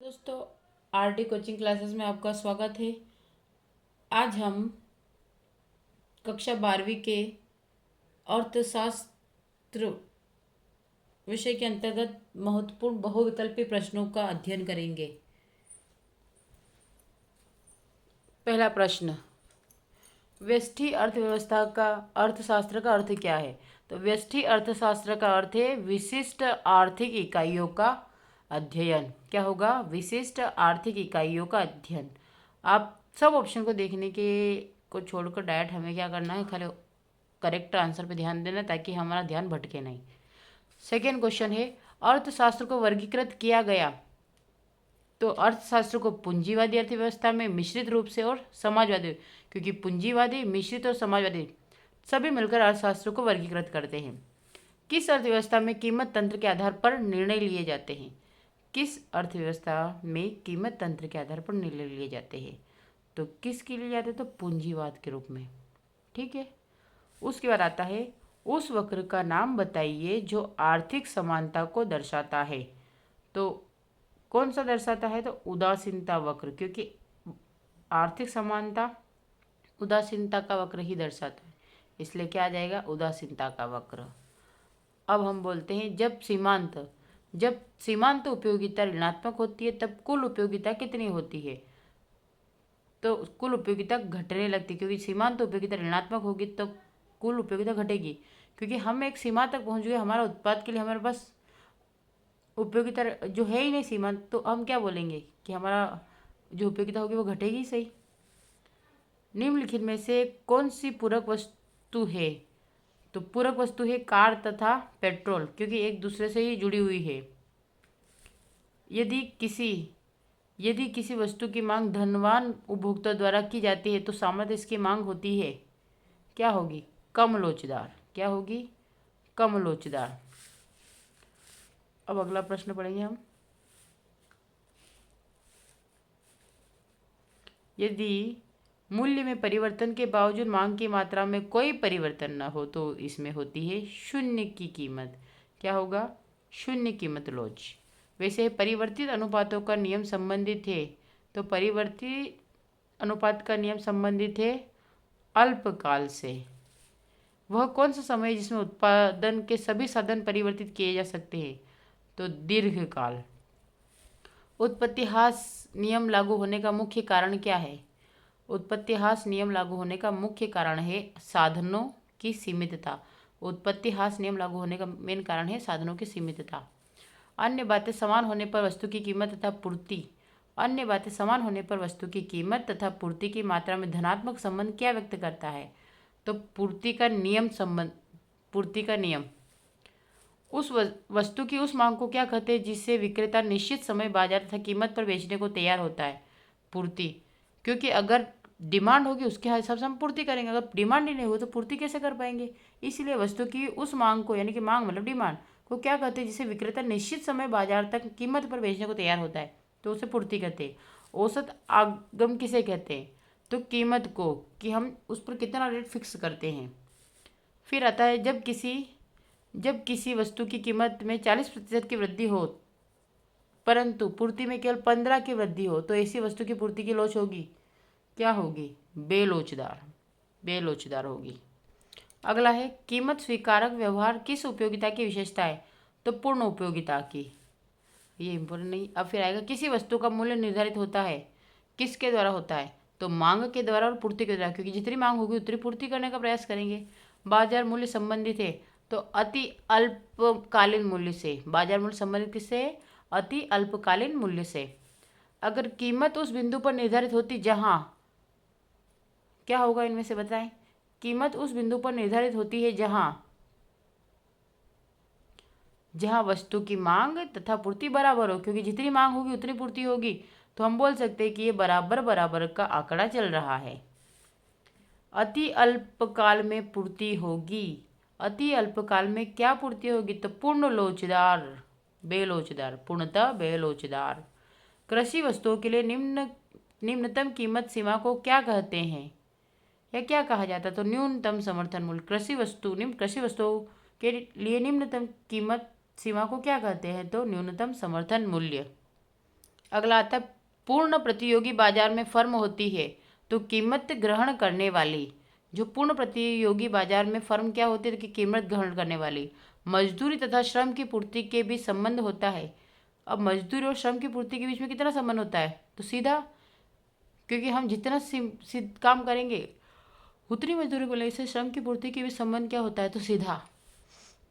दोस्तों, RD coaching classes में आपका स्वागत है। आज हम कक्षा 12वीं के अर्थशास्त्र विषय के अंतर्गत महत्वपूर्ण बहुविकल्पी प्रश्नों का अध्ययन करेंगे। पहला प्रश्न, व्यष्टि अर्थव्यवस्था का अर्थशास्त्र का अर्थ क्या है? तो व्यष्टि अर्थशास्त्र का अर्थ है विशिष्ट आर्थिक इकाइयों का अध्ययन। क्या होगा? विशिष्ट आर्थिक इकाइयों का अध्ययन। आप सब ऑप्शन को देखने के को छोड़कर डायरेक्ट हमें क्या करना है, खाली करेक्ट आंसर पे ध्यान देना ताकि हमारा ध्यान भटके नहीं। सेकेंड क्वेश्चन है, अर्थशास्त्र को वर्गीकृत किया गया तो अर्थशास्त्र को पूंजीवादी अर्थव्यवस्था में मिश्रित रूप से और समाजवादी, क्योंकि पूंजीवादी, मिश्रित और समाजवादी सभी मिलकर अर्थशास्त्र को वर्गीकृत करते हैं। किस अर्थव्यवस्था में कीमत तंत्र के आधार पर निर्णय लिए जाते हैं? किस अर्थव्यवस्था में कीमत तंत्र के आधार पर निर्णय लिए जाते हैं? तो किसके लिए जाते हैं? तो पूंजीवाद के रूप में। ठीक है। उसके बाद आता है, उस वक्र का नाम बताइए जो आर्थिक समानता को दर्शाता है। तो कौन सा दर्शाता है? तो उदासीनता वक्र, क्योंकि आर्थिक समानता उदासीनता का वक्र ही दर्शाता है, इसलिए क्या आ जाएगा? उदासीनता का वक्र। अब हम बोलते हैं, जब सीमांत उपयोगिता ऋणात्मक होती है तब कुल उपयोगिता कितनी होती है? तो कुल उपयोगिता घटने लगती है, क्योंकि सीमांत उपयोगिता ऋणात्मक होगी तो कुल उपयोगिता घटेगी, क्योंकि हम एक सीमा तक पहुंच गए, हमारा उत्पाद के लिए हमारे पास उपयोगिता जो है ही नहीं सीमांत, तो हम क्या बोलेंगे कि हमारा जो उपयोगिता होगी वो घटेगी ही सही। निम्नलिखित में से कौन सी पूरक वस्तु है? तो पूरक वस्तु है कार तथा पेट्रोल, क्योंकि एक दूसरे से ही जुड़ी हुई है। यदि किसी यदि किसी वस्तु की मांग धनवान उपभोक्ता द्वारा की जाती है तो सामान्यतः इसकी मांग होती है, क्या होगी? कम लोचदार। क्या होगी? कम लोचदार। अब अगला प्रश्न पढ़ेंगे हम। यदि मूल्य में परिवर्तन के बावजूद मांग की मात्रा में कोई परिवर्तन न हो तो इसमें होती है शून्य की कीमत। क्या होगा? शून्य कीमत लोच। वैसे परिवर्तित अनुपातों का नियम संबंधित है, तो परिवर्तित अनुपात का नियम संबंधित है अल्पकाल से। वह कौन सा समय है जिसमें उत्पादन के सभी साधन परिवर्तित किए जा सकते हैं? तो दीर्घकाल। उत्पत्तिहास नियम लागू होने का मुख्य कारण क्या है? उत्पत्तिहास नियम लागू होने का मुख्य कारण है साधनों की सीमितता। उत्पत्तिहास नियम लागू होने का मेन कारण है साधनों की सीमितता। अन्य बातें समान होने पर वस्तु की कीमत तथा पूर्ति अन्य बातें समान होने पर वस्तु की कीमत तथा पूर्ति की मात्रा में धनात्मक संबंध क्या व्यक्त करता है? तो पूर्ति का नियम उस वस्तु की उस मांग को क्या कहते हैं जिससे विक्रेता निश्चित समय बाजार तथा कीमत पर बेचने को तैयार होता है? पूर्ति। क्योंकि अगर डिमांड होगी उसके हिसाब से हम पूर्ति करेंगे, अगर डिमांड ही नहीं हो तो पूर्ति कैसे कर पाएंगे? इसलिए वस्तु की उस मांग को, यानी कि मांग मतलब डिमांड को क्या कहते हैं जिससे विक्रेता निश्चित समय बाजार तक कीमत पर बेचने को तैयार होता है, तो उसे पूर्ति कहते हैं। औसत आगम किसे कहते हैं? तो कीमत को, कि हम उस पर कितना रेट फिक्स करते हैं। फिर आता है, जब किसी वस्तु की कीमत में 40% की वृद्धि हो परंतु पूर्ति में केवल 15 की वृद्धि हो तो ऐसी वस्तु की पूर्ति की लोच होगी, क्या होगी? बेलोचदार होगी। अगला है, कीमत स्वीकारक व्यवहार किस उपयोगिता की विशेषता है? तो पूर्ण उपयोगिता की। ये इंपॉर्टेंट नहीं। अब फिर आएगा, किसी वस्तु का मूल्य निर्धारित होता है, किसके द्वारा होता है? तो मांग के द्वारा और पूर्ति के द्वारा, क्योंकि जितनी मांग होगी उतनी पूर्ति करने का प्रयास करेंगे। बाजार मूल्य संबंधित है तो अति अल्पकालीन मूल्य से। बाजार मूल्य संबंधित किससे है? अति अल्पकालीन मूल्य से। अगर कीमत उस बिंदु पर निर्धारित होती जहां, क्या होगा इनमें से बताएं? कीमत उस बिंदु पर निर्धारित होती है जहां वस्तु की मांग तथा पूर्ति बराबर हो, क्योंकि जितनी मांग होगी उतनी पूर्ति होगी, तो हम बोल सकते हैं कि ये बराबर बराबर का आंकड़ा चल रहा है। अति अल्पकाल में पूर्ति होगी। अति अल्पकाल में क्या पूर्ति होगी? तो पूर्ण लोचदार, बेलोचदार, पूर्णतः बेलोचदार। कृषि वस्तुओं के लिए निम्नतम कीमत सीमा को क्या कहते हैं, या क्या कहा जाता है? तो न्यूनतम समर्थन मूल्य। कृषि वस्तुओं के लिए निम्नतम कीमत सीमा को क्या कहते हैं? तो न्यूनतम समर्थन मूल्य। अगला आता है पूर्ण प्रतियोगी बाजार में फर्म होती है तो कीमत ग्रहण करने वाली। जो पूर्ण प्रतियोगी बाजार में फर्म क्या होती है कि कीमत ग्रहण करने वाली। मजदूरी तथा श्रम की पूर्ति के बीच संबंध होता है। अब मजदूरी और श्रम की पूर्ति के बीच में कितना संबंध होता है, तो सीधा, क्योंकि हम जितना काम करेंगे उतनी मजदूरी बोले, इससे श्रम की पूर्ति के बीच संबंध क्या होता है, तो सीधा।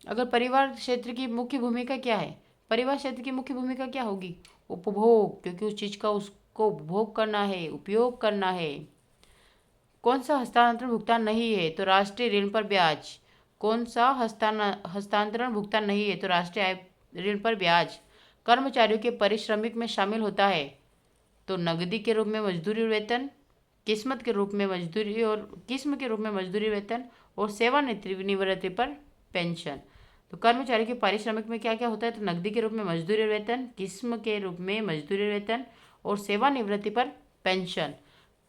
अगर परिवार क्षेत्र की मुख्य भूमिका क्या है, परिवार क्षेत्र की मुख्य भूमिका क्या होगी, उपभोग, क्योंकि उस चीज़ का उसको उपभोग करना है, उपयोग करना है। कौन सा हस्तांतरण भुगतान नहीं है, तो राष्ट्रीय ऋण पर ब्याज। कौन सा हस्तांतरण भुगतान नहीं है, तो राष्ट्रीय आय ऋण पर ब्याज। कर्मचारियों के पारिश्रमिक में शामिल होता है, तो नकदी के रूप में मजदूरी और वेतन, किस्मत के रूप में मजदूरी और किस्म के रूप में मजदूरी वेतन, और सेवानिवृत्ति पर पेंशन। तो कर्मचारी के पारिश्रमिक में क्या क्या होता है, तो नकदी के रूप में मजदूरी और वेतन, किस्म के रूप में मजदूरी और वेतन, और सेवानिवृत्ति पर पेंशन।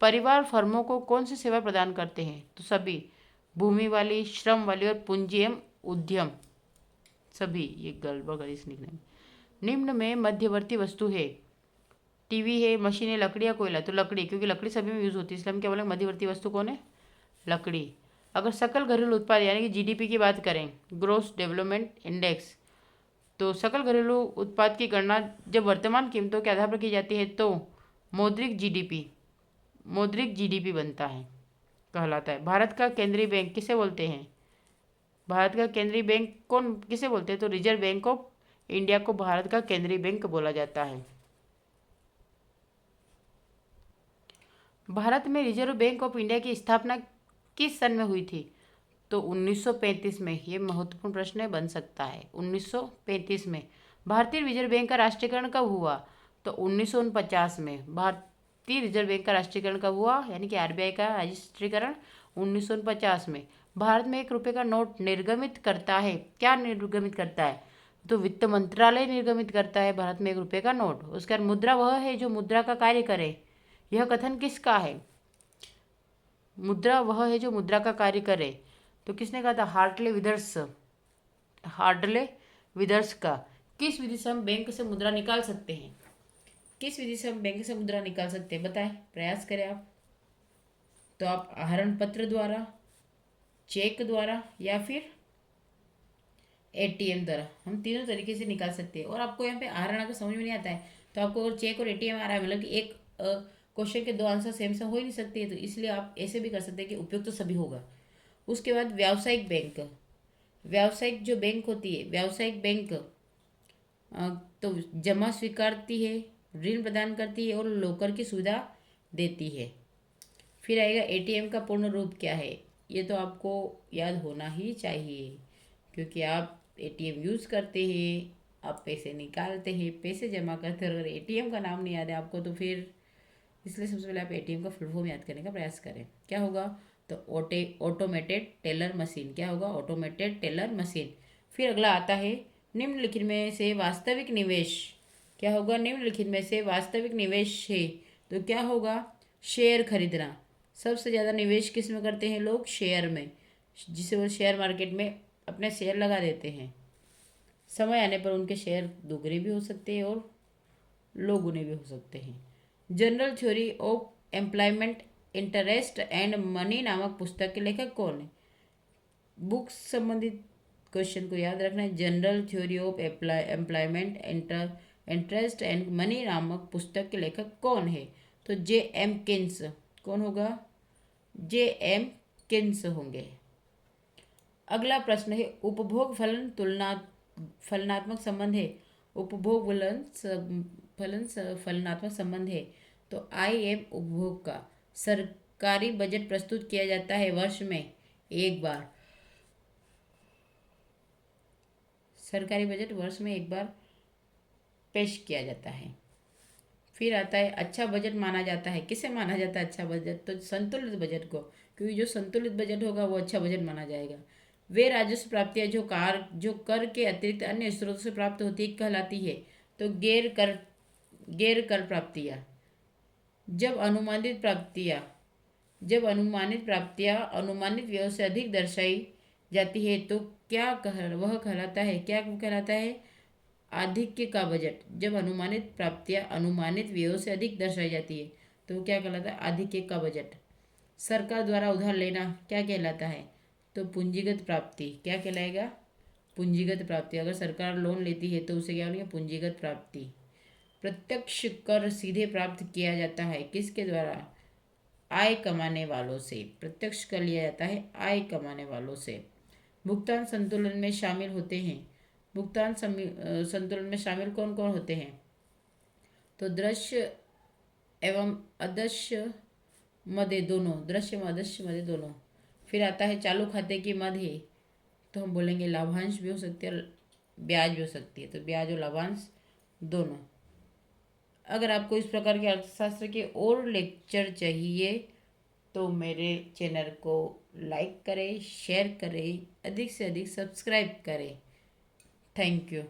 परिवार फर्मों को कौन सी सेवा प्रदान करते हैं, तो सभी, भूमि वाली, श्रम वाली और पूंजी एवं उद्यम, सभी। ये गड़बड़ इस निम्न में मध्यवर्ती वस्तु है, टीवी है, मशीन है, लकड़ी या कोयला, तो लकड़ी, क्योंकि लकड़ी सभी में यूज होती है, इसलिए हम क्या बोलेंगे मध्यवर्ती वस्तु कौन है, लकड़ी। अगर सकल घरेलू उत्पाद यानी कि जीडीपी की बात करें, ग्रोस डेवलपमेंट इंडेक्स, तो सकल घरेलू उत्पाद की गणना जब वर्तमान कीमतों के आधार पर की जाती है तो मौद्रिक जीडीपी बनता है, कहलाता है। भारत का केंद्रीय बैंक किसे बोलते हैं, भारत का केंद्रीय बैंक कौन किसे बोलते हैं, तो रिजर्व बैंक ऑफ इंडिया को भारत का केंद्रीय बैंक बोला जाता है। भारत में रिजर्व बैंक ऑफ इंडिया की स्थापना किस सन में हुई थी, तो 1935 में। ये महत्वपूर्ण प्रश्न है, बन सकता है 1935 में। भारतीय रिजर्व बैंक का राष्ट्रीयकरण कब हुआ, तो 1949 में। भारतीय रिजर्व बैंक का राष्ट्रीयकरण कब हुआ, यानी कि आरबीआई का राष्ट्रीयकरण 1949 में। भारत में 1 रुपये का नोट निर्गमित करता है, क्या निर्गमित करता है, तो वित्त मंत्रालय निर्गमित करता है भारत में 1 रुपये का नोट। उसके बाद मुद्रा वह है जो मुद्रा का कार्य करे, यह कथन किसका है, मुद्रा वह है जो मुद्रा का कार्य करे, तो किसने कहा था, हार्टले विदर्स का। किस विधि से हम बैंक से मुद्रा निकाल सकते हैं, किस विधि से हम बैंक से मुद्रा निकाल सकते हैं, बताएं, प्रयास करें आप। तो आप आहरण पत्र द्वारा, चेक द्वारा, या फिर एटीएम द्वारा, हम तीनों तरीके से निकाल सकते हैं। और आपको यहाँ पे आहरण अगर समझ में नहीं आता है, तो आपको अगर चेक और एटीएम आ रहा है, मतलब कि एक क्वेश्चन के दो आंसर सेम से हो ही नहीं सकते, तो इसलिए आप ऐसे भी कर सकते हैं कि उपयुक्त तो सभी होगा। उसके बाद व्यावसायिक बैंक, व्यावसायिक जो बैंक होती है, व्यावसायिक बैंक तो जमा स्वीकारती है, ऋण प्रदान करती है और लोकर की सुविधा देती है। फिर आएगा एटीएम का पूर्ण रूप क्या है, ये तो आपको याद होना ही चाहिए, क्योंकि आप एटीएम यूज़ करते हैं, आप पैसे निकालते हैं, पैसे जमा करते हैं। अगर एटीएम का नाम नहीं याद है आपको तो फिर, इसलिए सबसे पहले आप एटीएम का फुल फॉर्म याद करने का प्रयास करें। क्या होगा, तो ऑटोमेटेड टेलर मशीन। क्या होगा, ऑटोमेटेड टेलर मशीन। फिर अगला आता है निम्नलिखित में से वास्तविक निवेश। क्या होगा, निम्नलिखित में से वास्तविक निवेश है, तो क्या होगा, शेयर खरीदना। सबसे ज़्यादा निवेश किस में करते हैं लोग, शेयर में, जिसे वो शेयर मार्केट में अपने शेयर लगा देते हैं। समय आने पर उनके शेयर दोगुने भी हो सकते हैं और लोगुने भी हो सकते हैं। General theory of employment, interest and money नामक पुस्तक के लेखक कौन है, बुक्स संबंधित क्वेश्चन को याद रखना है। General theory of employment, interest and money नामक पुस्तक के लेखक कौन है, तो J.M. किन्स। कौन होगा, J.M. किन्स होंगे। अगला प्रश्न है उपभोग फलन फलनात्मक संबंध है, उपभोग फलनात्मक संबंध है, तो IM उपभोग का। सरकारी बजट प्रस्तुत किया जाता है वर्ष में एक बार, सरकारी बजट वर्ष में एक बार पेश किया जाता है। फिर आता है अच्छा बजट माना जाता है, किसे माना जाता है अच्छा बजट, तो संतुलित बजट को, क्योंकि जो संतुलित बजट होगा वो अच्छा बजट माना जाएगा। वे राजस्व प्राप्तियां जो कर के अतिरिक्त अन्य स्रोतों से प्राप्त होती कहलाती है, तो गैर कर प्राप्तियां। जब अनुमानित प्राप्तियां अनुमानित व्यय से अधिक दर्शाई जाती है तो वह कहलाता है, क्या कहलाता है, आधिक्य का बजट, जब अनुमानित प्राप्तियां अनुमानित व्ययों से अधिक दर्शाई जाती है तो वो क्या कहलाता है? आधिक्य का बजट। सरकार द्वारा उधार लेना क्या कहलाता है? तो पूंजीगत प्राप्ति। क्या कहलाएगा? पूंजीगत प्राप्ति। अगर सरकार लोन लेती है तो उसे क्या बोलेंगे? पूंजीगत प्राप्ति। प्रत्यक्ष कर सीधे प्राप्त किया जाता है किसके द्वारा? आय कमाने वालों से। प्रत्यक्ष कर लिया जाता है आय कमाने वालों से। भुगतान संतुलन में शामिल होते हैं। संतुलन में शामिल कौन कौन होते हैं? तो दृश्य एवं अदृश्य मदे दोनों। दृश्य में अदृश्य मदे दोनों। फिर आता है चालू खाते की मद है, तो हम बोलेंगे लाभांश भी हो सकती है और ब्याज भी हो सकती है। तो ब्याज और लाभांश दोनों। अगर आपको इस प्रकार के अर्थशास्त्र के और लेक्चर चाहिए तो मेरे चैनल को लाइक करें, शेयर करें, अधिक से अधिक सब्सक्राइब करें। Thank you.